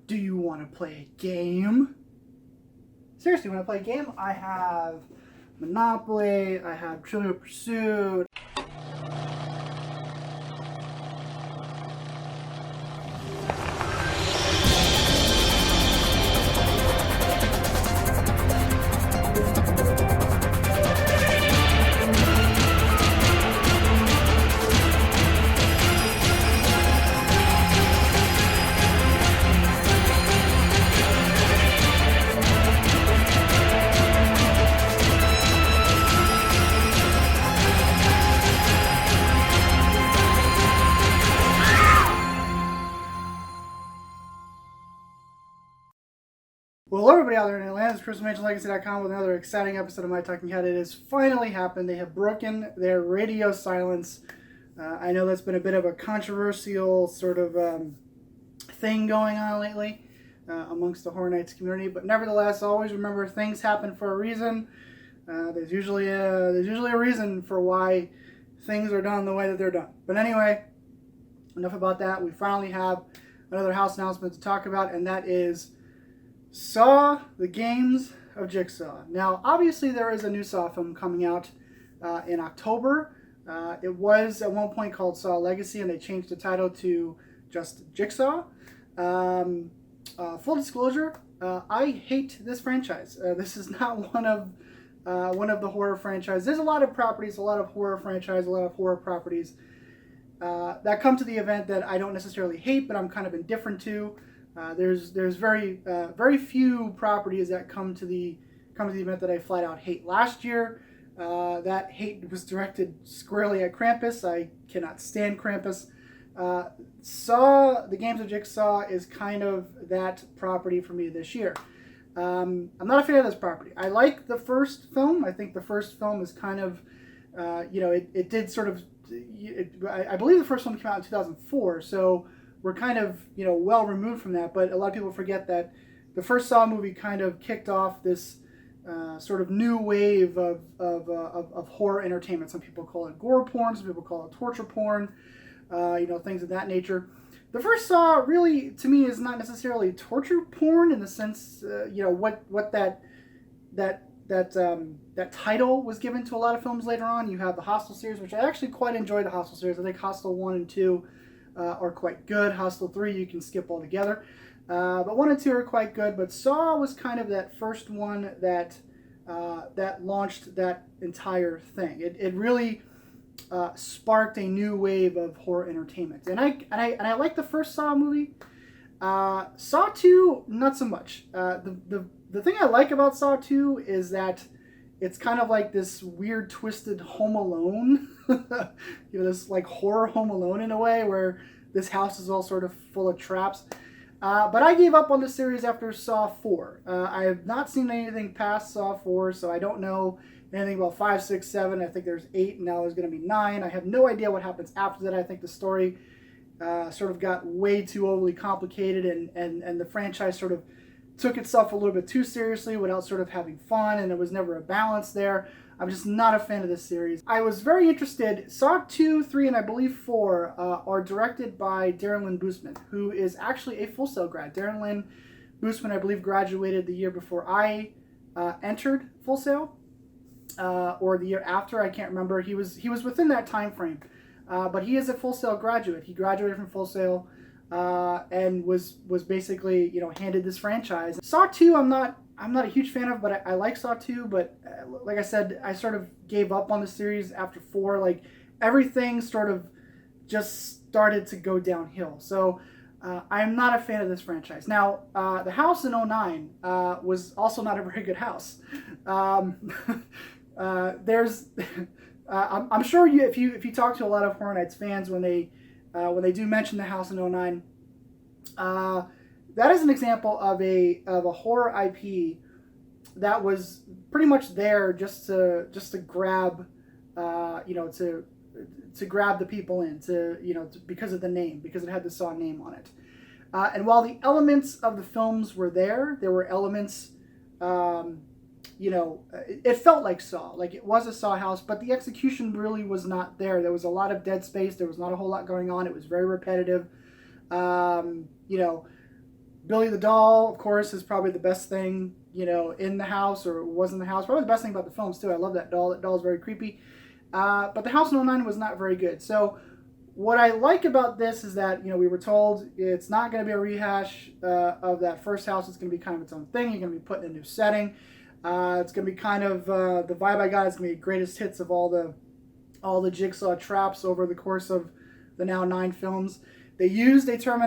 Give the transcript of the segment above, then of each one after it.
Do you want to play a game? Seriously, want to play a game? I have Monopoly, I have Trivial Pursuit. Well, everybody out there in Atlanta, it's Chris from AncientLegacy.com with another exciting episode of My Talking Head. It has finally happened. They have broken their radio silence. I know that's been a bit of a controversial sort of thing going on lately amongst the Horror Nights community, but nevertheless, always remember things happen for a reason. There's usually a reason for why things are done the way that they're done. But anyway, enough about that. We finally have another house announcement to talk about, and that is Saw, the Games of Jigsaw. Now, obviously, there is a new Saw film coming out in October. It was at one point called Saw Legacy, and they changed the title to just Jigsaw. Full disclosure, I hate this franchise. This is not one of the horror franchises. There's a lot of properties, a lot of horror franchises, a lot of horror properties that come to the event that I don't necessarily hate, but I'm kind of indifferent to. There's very few properties that come to the event that I flat out hate. Last year, that hate was directed squarely at Krampus. I cannot stand Krampus. Saw, the Games of Jigsaw is kind of that property for me this year. I'm not a fan of this property. I like the first film. I think the first film is kind of, it did sort of, I believe the first film came out in 2004, so we're kind of, well removed from that, but a lot of people forget that the first Saw movie kind of kicked off this sort of new wave of horror entertainment. Some people call it gore porn, some people call it torture porn, things of that nature. The first Saw really, to me, is not necessarily torture porn in the sense, what that title was given to a lot of films later on. You have the Hostel series, which I actually quite enjoy the Hostel series. I think Hostel 1 and 2 are quite good. Hostel 3 you can skip altogether. But 1 and 2 are quite good. But Saw was kind of that first one that launched that entire thing. It really sparked a new wave of horror entertainment. And I like the first Saw movie. Saw 2, not so much. The thing I like about Saw 2 is that it's kind of like this weird, twisted Home Alone. This like horror Home Alone in a way, where this house is all sort of full of traps. But I gave up on the series after Saw 4. I have not seen anything past Saw 4, so I don't know anything about 5, 6, 7. I think there's 8, and now there's going to be 9. I have no idea what happens after that. I think the story sort of got way too overly complicated, and the franchise sort of took itself a little bit too seriously without sort of having fun, and there was never a balance there. I'm just not a fan of this series. I was very interested. Saw 2, 3, and I believe 4 are directed by Darren Lynn Bousman, who is actually a Full Sail grad. Darren Lynn Bousman, I believe, graduated the year before I entered Full Sail, or the year after. I can't remember. He was within that time frame, but he is a Full Sail graduate. He graduated from Full Sail. And was basically handed this franchise. Saw 2 I'm not a huge fan of, but I like Saw 2. But like I said, I sort of gave up on the series after 4. Like everything sort of just started to go downhill. So I'm not a fan of this franchise. Now the house in '09 was also not a very good house. There's I'm sure if you talk to a lot of Horror Nights fans when they do mention the house in '09, that is an example of a horror IP that was pretty much there just to grab, to grab the people in, because of the name, because it had the Saw name on it. And while the elements of the films were there were elements, it felt like Saw, like it was a Saw house, but the execution really was not there. There was a lot of dead space. There was not a whole lot going on. It was very repetitive. Billy the Doll, of course, is probably the best thing, in the house, or was in the house. Probably the best thing about the films, too. I love that doll. That doll is very creepy. But the house in '09 was not very good. So what I like about this is that, we were told it's not going to be a rehash of that first house. It's going to be kind of its own thing. You're going to be put in a new setting. It's going to be kind of the vibe I got is going to be greatest hits of all the Jigsaw traps over the course of the now 9 films. They used a term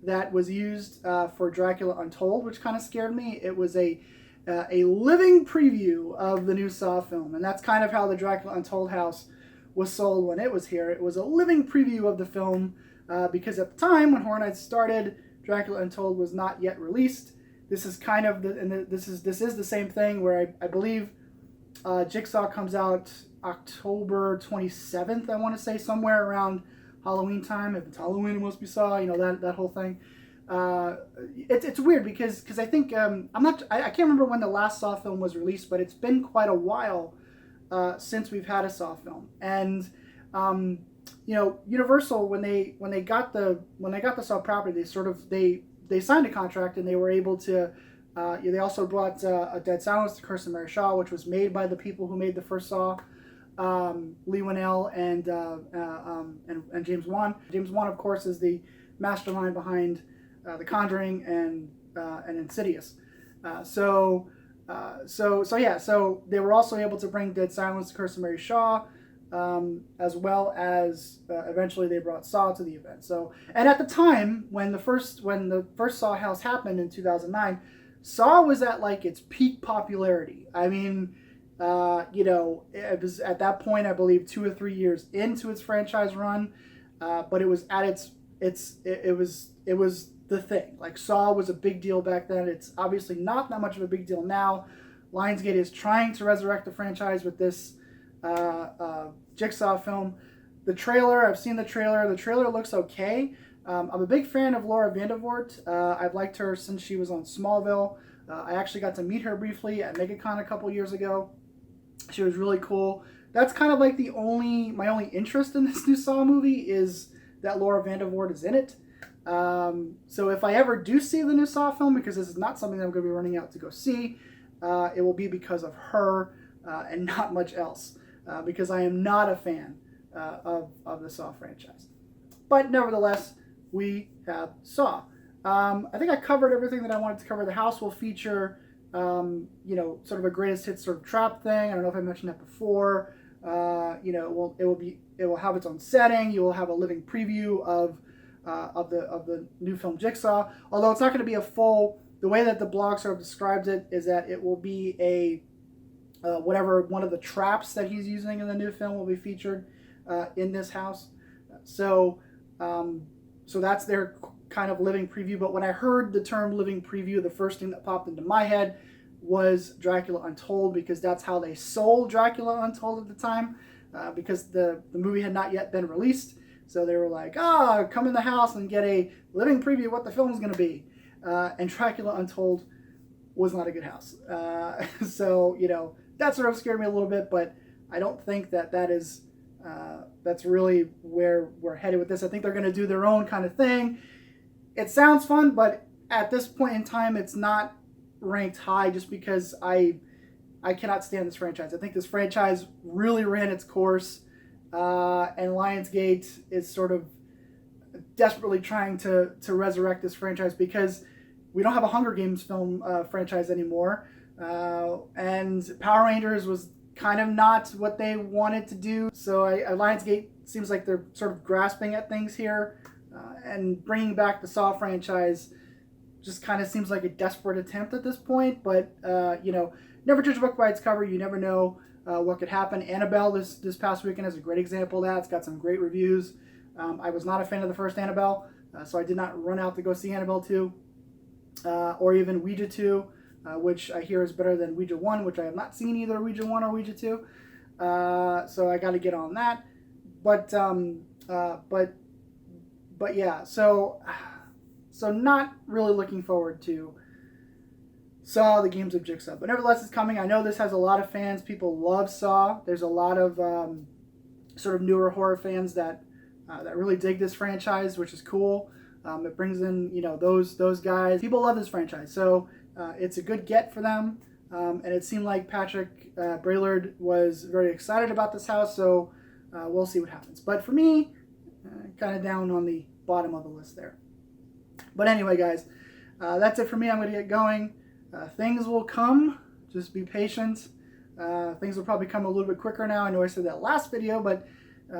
that was used for Dracula Untold, which kind of scared me. It was a living preview of the new Saw film, and that's kind of how the Dracula Untold house was sold when it was here. It was a living preview of the film because at the time when Horror Nights started, Dracula Untold was not yet released. This is kind of this is the same thing where I believe Jigsaw comes out October 27th. I want to say somewhere around Halloween time. If it's Halloween, it must be Saw. That whole thing. It's weird because I think I can't remember when the last Saw film was released, but it's been quite a while since we've had a Saw film. And Universal, when they got the Saw property, they signed a contract, and they were able to. They also brought A Dead Silence, The Curse of Mary Shaw, which was made by the people who made the first Saw, Lee Winnell and James Wan. James Wan, of course, is the mastermind behind The Conjuring and Insidious. So they were also able to bring Dead Silence, The Curse of Mary Shaw, as well as eventually they brought Saw to the event. So, and at the time when the first Saw house happened in 2009, Saw was at like its peak popularity. I mean, it was at that point, I believe, 2 or 3 years into its franchise run, but it was at it was the thing. Like, Saw was a big deal back then. It's obviously not that much of a big deal now. Lionsgate is trying to resurrect the franchise with this Jigsaw film. The trailer, I've seen the trailer. The trailer looks okay. I'm a big fan of Laura Vandervoort. I've liked her since she was on Smallville. I actually got to meet her briefly at MegaCon a couple years ago. She was really cool. That's kind of like my only interest in this new Saw movie is that Laura Vandervoort is in it. So if I ever do see the new Saw film, because this is not something that I'm going to be running out to go see, it will be because of her and not much else, because I am not a fan of the Saw franchise. But nevertheless, we have Saw. I think I covered everything that I wanted to cover. The house will feature, sort of a greatest hits sort of trap thing. I don't know if I mentioned that before. It will have its own setting. You will have a living preview of the new film Jigsaw. Although it's not going to be a full. The way that the blog sort of describes it is that it will be a whatever one of the traps that he's using in the new film will be featured in this house. So that's their kind of living preview. But when I heard the term living preview, the first thing that popped into my head was Dracula Untold, because that's how they sold Dracula Untold at the time, because the movie had not yet been released. So they were like, come in the house and get a living preview of what the film is going to be. And Dracula Untold was not a good house. So, that sort of scared me a little bit, but I don't think that's really where we're headed with this. I think they're going to do their own kind of thing. It sounds fun, but at this point in time, it's not ranked high just because I cannot stand this franchise. I think this franchise really ran its course, and Lionsgate is sort of desperately trying to resurrect this franchise because we don't have a Hunger Games film franchise anymore, and Power Rangers was kind of not what they wanted to do. So Lionsgate seems like they're sort of grasping at things here, and bringing back the Saw franchise just kind of seems like a desperate attempt at this point. But never judge a book by its cover. You never know what could happen. Annabelle this past weekend is a great example of that. It's got some great reviews. I was not a fan of the first Annabelle, so I did not run out to go see Annabelle 2, or even Ouija 2, which I hear is better than Ouija 1, which I have not seen either Ouija 1 or Ouija 2. So I got to get on that. But yeah, so not really looking forward to Saw, the Games of Jigsaw. But nevertheless, it's coming. I know this has a lot of fans. People love Saw. There's a lot of sort of newer horror fans that really dig this franchise, which is cool. It brings in, you know, those guys. People love this franchise, so it's a good get for them. And it seemed like Patrick Braillard was very excited about this house, so we'll see what happens. But for me, kind of down on the bottom of the list there. But anyway, guys, that's it for me. I'm going to get going. Things will come. Just be patient. Things will probably come a little bit quicker now. I know I said that last video, but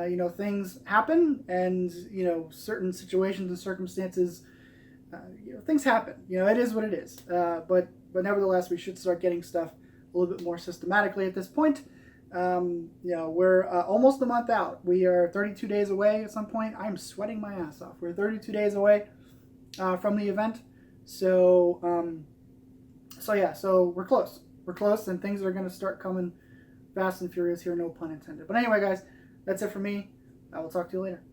you know, things happen, and you know, certain situations and circumstances, you know, things happen. You know, it is what it is. But nevertheless, we should start getting stuff a little bit more systematically at this point. You know, we're almost a month out. We are 32 days away at some point. I'm sweating my ass off. We're 32 days away from the event. So, so we're close. We're close, and things are going to start coming fast and furious here, no pun intended. But anyway, guys, that's it for me. I will talk to you later.